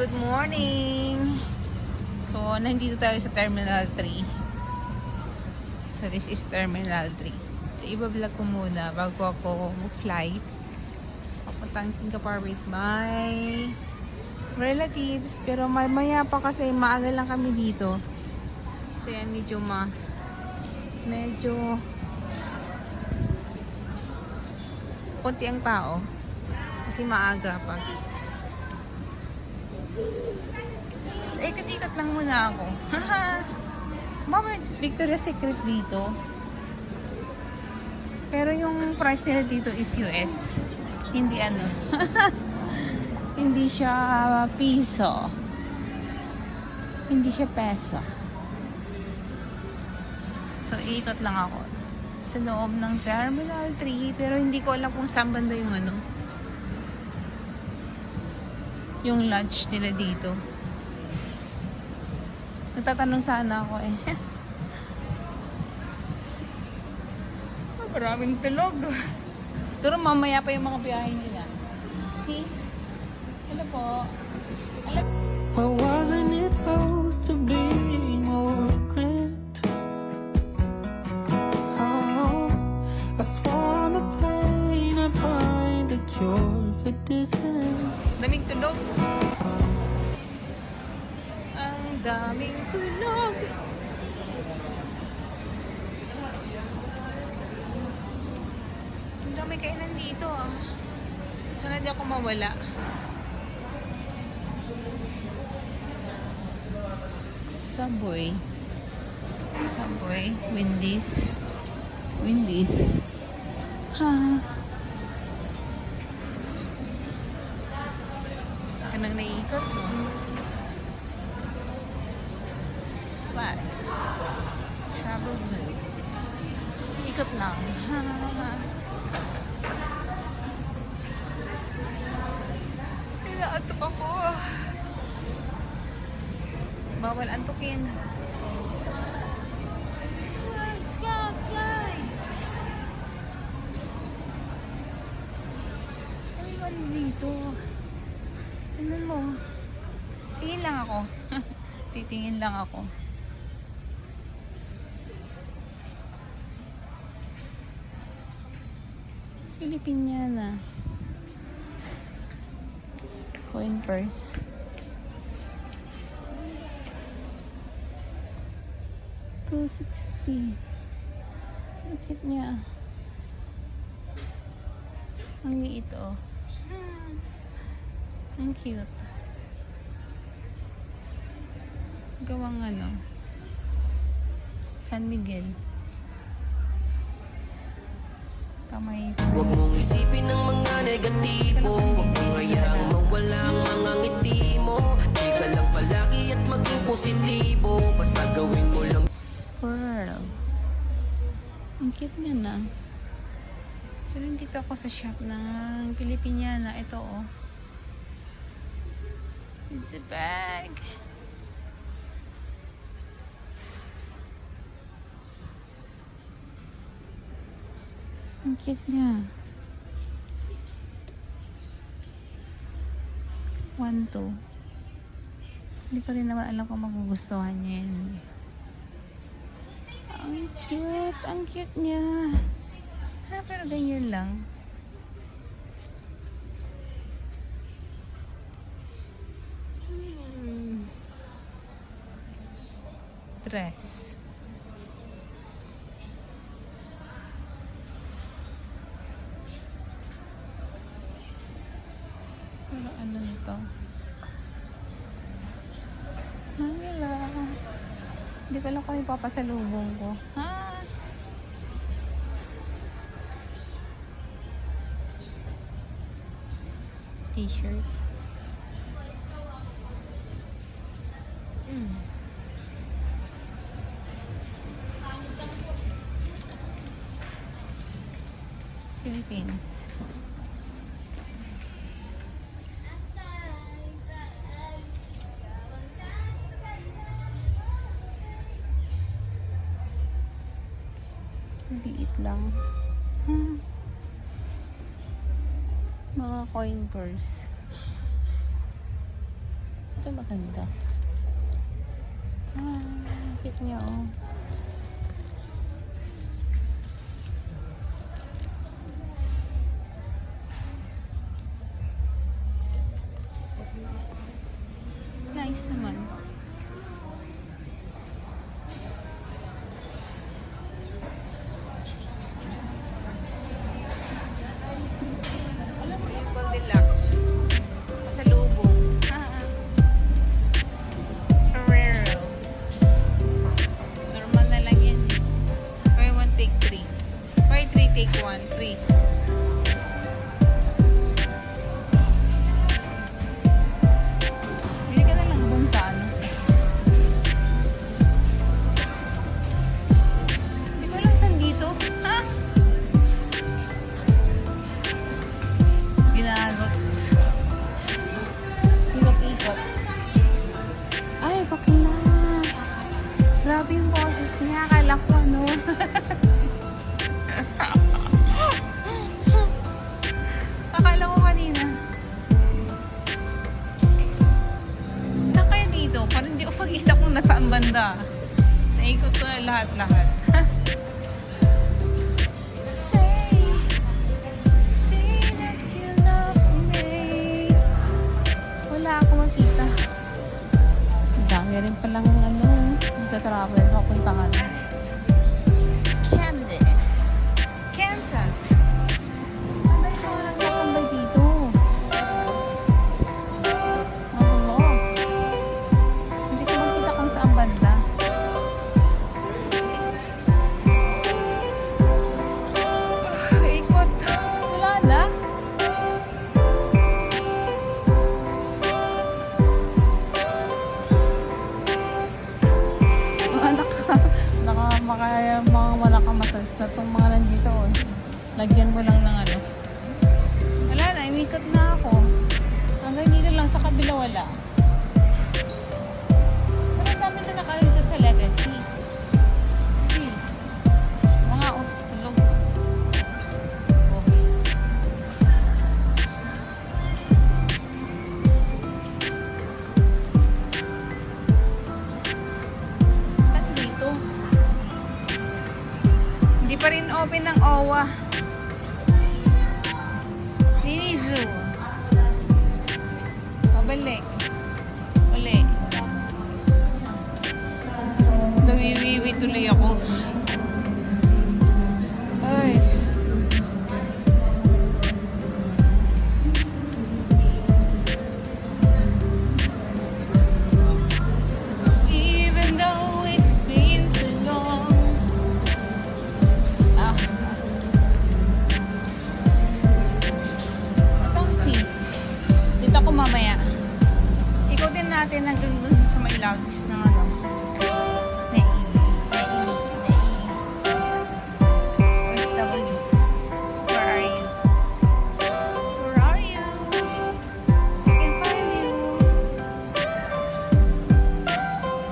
Good morning! So, nandito tayo sa Terminal 3. So, this is Terminal 3. So, iba-vlog ko muna bago ako mag-flight. Papuntang Singapore with my relatives. Pero maya pa kasi maaga lang kami dito. So, yan medyo konti ang tao. Kasi maaga pa. So, ikot-ikot lang muna ako. Mama, Victoria's Secret dito. Pero yung price nila dito is US. Hindi ano. Hindi siya piso. Hindi siya peso. So, ikot lang ako. Sa loob ng Terminal 3. Pero hindi ko alam kung saan banda yung ano. Yung lunch nila dito. Nagtatanong sana ako eh. Maraming tulog. Siguro mamaya pa yung mga biyahe nila. Sis? Hello po. Hello. Well, wasn't it supposed to be more grand? Oh, I swore on the plane I'd find a cure for dissonance. Daming tulog. Ang daming tulog. Ang dami kainan dito ah. Sana di ako mawala. Subway. Wendy's. Ha. Anong naiikot mo? What? Travel mood. Ikot lang. Inaatok ako. Bawal antukin. Slide. Ay, wala dito. Tingnan mo. Tingin lang ako. Titingin lang ako. Filipiniana. Coin purse. $260. Ang cute niya. Ang liit oh. Ang cute. Gawang ano. San Miguel. Kamay. Huwag mong isipin ng mga negatibo. Huwag mong hayaang mawala ang mga ngiti mo. Chika lang palagi at maging positibo. Basta gawin mo lang. Pearl. Ang cute niya na. So, dito ako sa shop ng Filipiniana. Ito oh. It's a bag. Ang cute niya. 1-2. Hindi ko rin naman alam kung magugustuhan niya yan. Ang cute. Ang cute niya. Ha, pero ganyan lang. Dress. Pero ano nito? Manila. Hindi ko alam kung ipapasalubong ko. Ha? T-shirt. Philippines. Liit lang. Mga coin purse. Ito maganda. Cute niya oh. Nice naman. Alam mo yung Goldilocks? Pasalubong. Ferrero. Normal na lang yan. Buy one, take three. Buy three, take one. Free. Bili ka na lang dun sa ano. Hindi ko alam saan dito. Ha? Ginalot. Ikot-ikot. Ay, bakla. Grabe yung boses niya. Akala ko ano. Akala ko kanina. Saan kaya dito? Parang hindi ko pagkita kung nasaan banda. Naikot ko na lahat-lahat. Say that you love me. Wala ako makita. Ang dami rin palang ano, magta-travel, papuntahan. Candy. Kansas. Ang dami ko lang nakambay dito. Mga vlogs. Hindi ko makita kung saan banda. Ikot. Wala na. Mga malakamasas na itong mga nandito. Oh. Lagyan mo lang ng ano. Wala na, inikot na ako. Hanggang dito lang, sa kabila wala. Wala dami na nakalito sa letter C. C. Mga tulog. Oh. Saan dito? Hindi pa rin open ng OWA. Mini Zoo. Pabalik. Uli. Nawiwiwi tuloy ako. Ay. Even though it's been so long. Itong C. Dito ako mamaya. Ikutin natin hanggang dun sa may luggage ng ano. OFW. Where are you? Where are you? I can find you.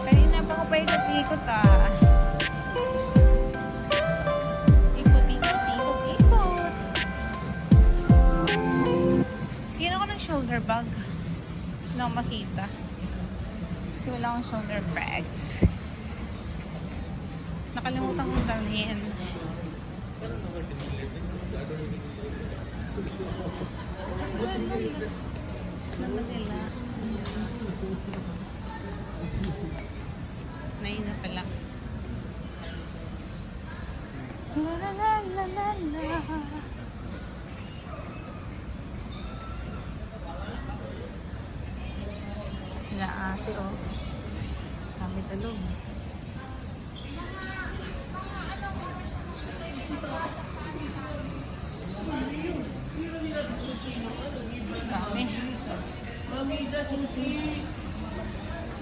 Kanina pa ako pa ikot-ikot ah. Ikot. Tingnan ako ng shoulder bag. Wala akong makita. Kasi wala akong shoulder bags. Nakalimutan kong dalhin. Sa Manila. Nain na pala. La la la la la la. Sila ate oh. Kami tulog. Dami.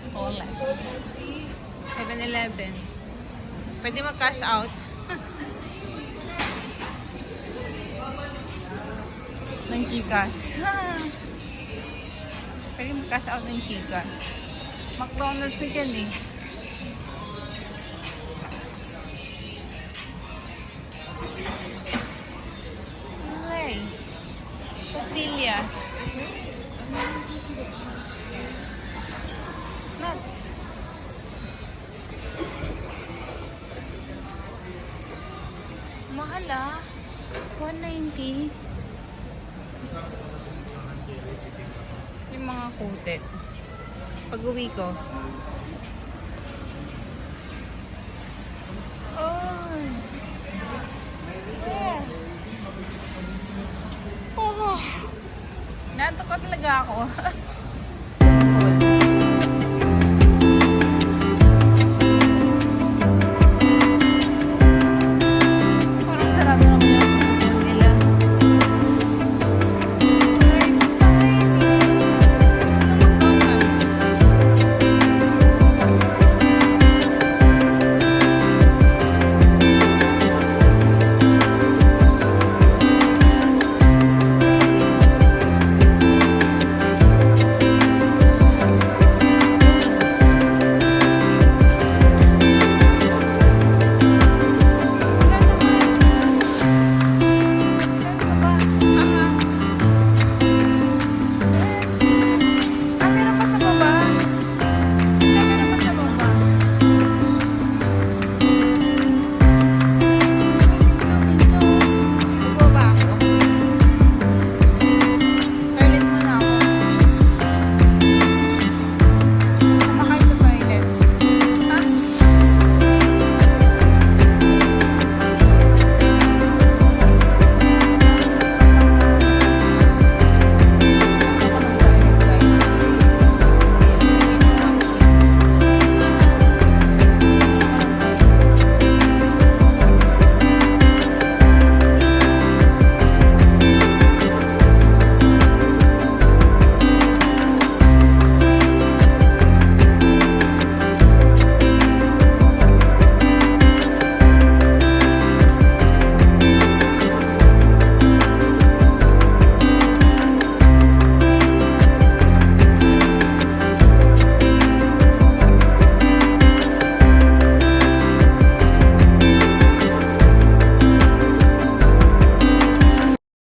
Toilets. 7-Eleven. Pwede mag-cash out. Ng Gcash. Pwede mag-cash out ng Gcash. McDonald's na dyan eh. Okay. Pastillas. ah. 190. Yung mga coated. Pag uwi ko. Oh. Oh. Nantok ko talaga ako.